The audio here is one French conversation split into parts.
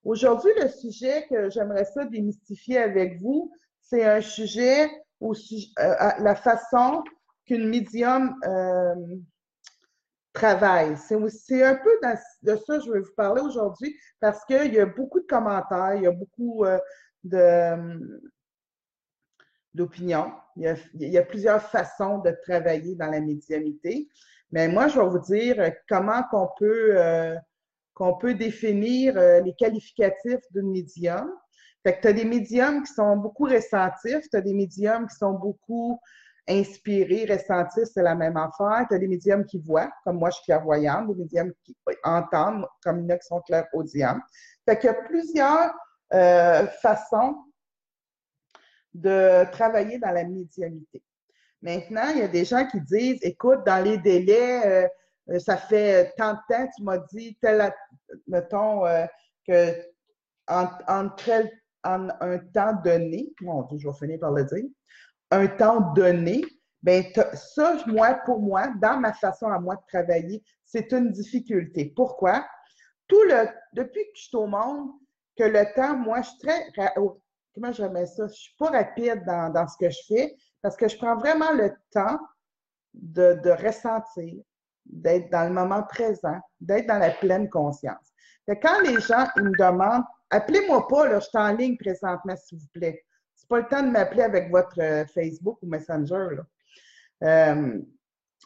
Aujourd'hui, le sujet que j'aimerais ça démystifier avec vous, c'est un sujet à la façon qu'une médium travaille. C'est un peu de ça que je vais vous parler aujourd'hui parce qu'il y a beaucoup de commentaires, il y a beaucoup de, d'opinions. Il y a plusieurs façons de travailler dans la médiumnité. Mais moi, je vais vous dire comment qu'on peut définir les qualificatifs d'une médium. Fait que tu as des médiums qui sont beaucoup ressentifs, tu as des médiums qui sont beaucoup inspirés, ressentifs, c'est la même affaire. Tu as des médiums qui voient, comme moi je suis clairvoyante, des médiums qui entendent, comme il y en a qui sont clairaudients. Fait qu'il y a plusieurs façons de travailler dans la médiumnité. Maintenant, il y a des gens qui disent, écoute, dans les délais, ça fait tant de temps, tu m'as dit, mettons, que en un temps donné, mon Dieu, je vais finir par le dire, un temps donné, ben ça, pour moi, dans ma façon à moi de travailler, c'est une difficulté. Pourquoi? Depuis que je suis au monde, que le temps, moi, je suis comment je remets ça? Je suis pas rapide dans ce que je fais parce que je prends vraiment le temps de ressentir, d'être dans le moment présent, d'être dans la pleine conscience. Quand les gens ils me demandent, appelez-moi pas, là, je suis en ligne présentement, s'il vous plaît. C'est pas le temps de m'appeler avec votre Facebook ou Messenger. Là. Euh,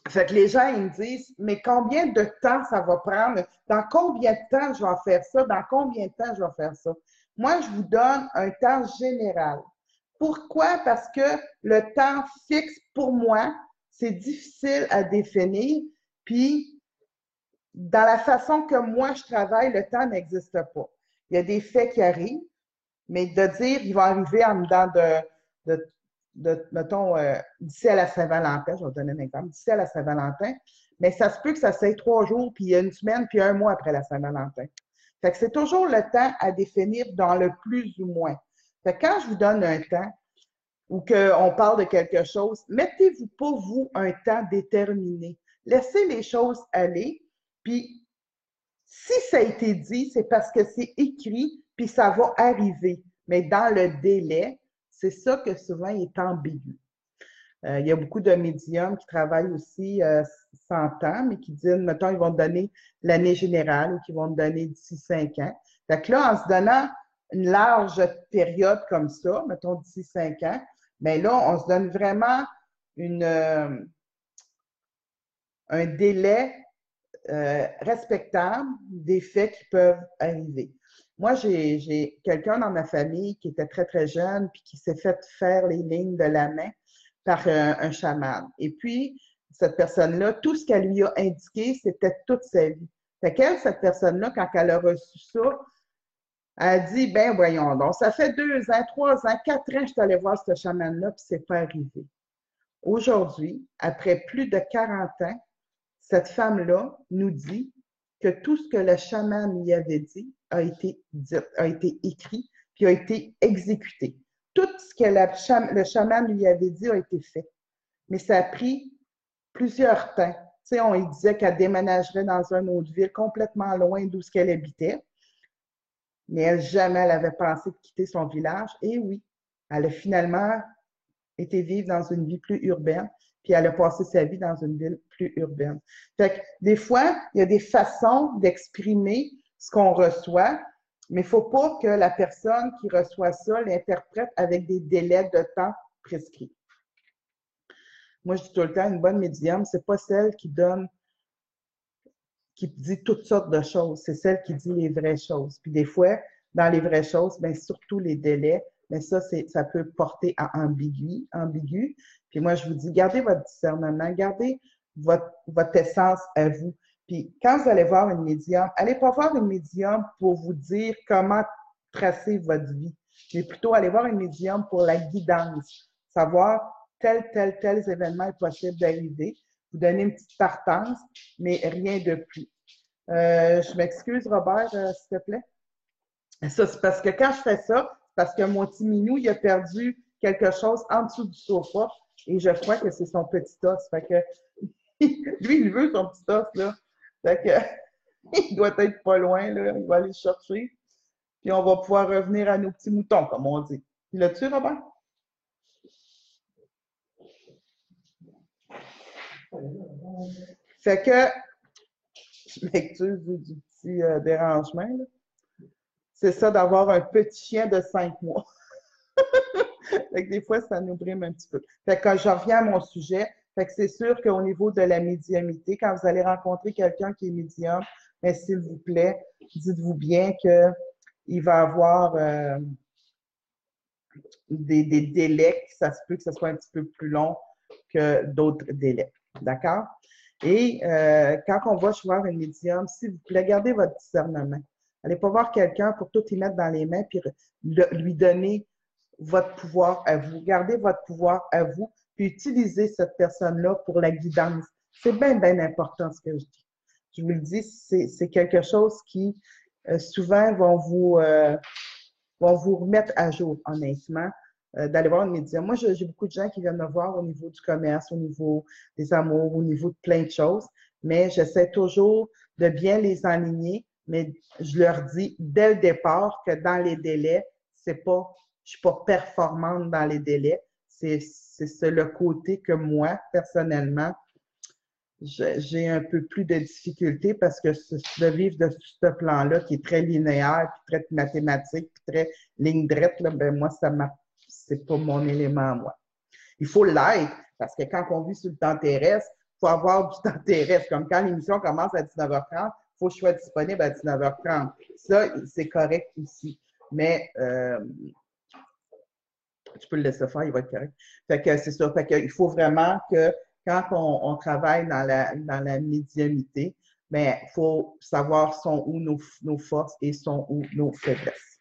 Fait que les gens, ils me disent, mais combien de temps ça va prendre? Dans combien de temps je vais faire ça? Dans combien de temps je vais faire ça? Moi, je vous donne un temps général. Pourquoi? Parce que le temps fixe, pour moi, c'est difficile à définir. Puis, dans la façon que moi je travaille, le temps n'existe pas. Il y a des faits qui arrivent, mais de dire ils vont arriver en dedans mettons, d'ici à la Saint-Valentin, je vais vous donner un exemple, d'ici à la Saint-Valentin, mais ça se peut que ça soit 3 jours, puis une semaine, puis un mois après la Saint-Valentin. Fait que c'est toujours le temps à définir dans le plus ou moins. Fait que quand je vous donne un temps ou qu'on parle de quelque chose, mettez-vous pas, vous, un temps déterminé. Laissez les choses aller, puis si ça a été dit, c'est parce que c'est écrit, puis ça va arriver. Mais dans le délai, c'est ça que souvent est ambigu. Il y a beaucoup de médiums qui travaillent aussi 100 ans, mais qui disent, mettons, ils vont te donner l'année générale ou qui vont te donner d'ici 5 ans. Fait que là, en se donnant une large période comme ça, mettons d'ici 5 ans, mais là, on se donne vraiment un délai respectable des faits qui peuvent arriver. Moi, j'ai quelqu'un dans ma famille qui était très, très jeune puis qui s'est fait faire les lignes de la main par un chaman. Et puis, cette personne-là, tout ce qu'elle lui a indiqué, c'était toute sa vie. Fait qu'elle, cette personne-là, quand elle a reçu ça, elle a dit, ben voyons donc, ça fait 2 ans, 3 ans, 4 ans, je suis allée voir ce chaman-là, puis c'est pas arrivé. Aujourd'hui, après plus de 40 ans, cette femme-là nous dit que tout ce que le chaman lui avait dit, a été écrit, puis a été exécuté. Tout ce que le chaman lui avait dit a été fait. Mais ça a pris plusieurs temps. Tu sais, on lui disait qu'elle déménagerait dans une autre ville complètement loin d'où ce qu'elle habitait, mais elle jamais elle avait pensé de quitter son village. Et oui, elle a finalement été vivre dans une vie plus urbaine, puis elle a passé sa vie dans une ville plus urbaine. Fait que des fois, il y a des façons d'exprimer ce qu'on reçoit, mais il ne faut pas que la personne qui reçoit ça l'interprète avec des délais de temps prescrits. Moi, je dis tout le temps, une bonne médium, c'est pas celle qui dit toutes sortes de choses, c'est celle qui dit les vraies choses. Puis des fois, dans les vraies choses, bien, surtout les délais, mais ça peut porter à ambigu. Puis moi, je vous dis, gardez votre discernement, gardez votre essence à vous. Puis quand vous allez voir une médium, allez pas voir une médium pour vous dire comment tracer votre vie, mais plutôt allez voir une médium pour la guidance, savoir tels événements est possible d'arriver, vous donner une petite partance, mais rien de plus. Je m'excuse, Robert, s'il te plaît. Ça, c'est parce que quand je fais ça, c'est parce que mon petit minou, il a perdu quelque chose en dessous du sofa et je crois que c'est son petit os. Fait que lui, il veut son petit os, là. Fait que il doit être pas loin, là. Il va aller le chercher. Puis on va pouvoir revenir à nos petits moutons, comme on dit. L'as-tu, Robert? Fait que, je m'excuse du petit dérangement, là. C'est ça d'avoir un petit chien de 5 mois. Fait que des fois, ça nous brime un petit peu. Fait que quand je reviens à mon sujet, fait que c'est sûr qu'au niveau de la médiumité, quand vous allez rencontrer quelqu'un qui est médium, mais s'il vous plaît, dites-vous bien que il va avoir des délais, ça se peut que ce soit un petit peu plus long que d'autres délais. D'accord? Et quand on va voir un médium, s'il vous plaît, gardez votre discernement. Allez pas voir quelqu'un pour tout y mettre dans les mains puis lui donner votre pouvoir à vous. Gardez votre pouvoir à vous, puis utilisez cette personne-là pour la guidance. C'est bien, bien important ce que je dis. Je vous le dis, c'est quelque chose qui souvent vont vous remettre à jour, honnêtement, d'aller voir une médium. Moi, j'ai beaucoup de gens qui viennent me voir au niveau du commerce, au niveau des amours, au niveau de plein de choses, mais j'essaie toujours de bien les aligner, mais je leur dis dès le départ que dans les délais, c'est pas, je suis pas performante dans les délais. C'est le côté que moi, personnellement, j'ai un peu plus de difficultés parce que de vivre de ce plan-là qui est très linéaire, puis très mathématique, puis très ligne droite, là, ben moi, c'est pas mon élément à moi. Il faut l'être parce que quand on vit sur le temps terrestre, il faut avoir du temps terrestre. Comme quand l'émission commence à 19h30, il faut que je sois disponible à 19h30. Ça, c'est correct ici. Mais tu peux le laisser faire, il va être correct. Fait que c'est ça. Fait que il faut vraiment que quand on travaille dans la médiumnité, mais il faut savoir sont où nos forces et sont où nos faiblesses.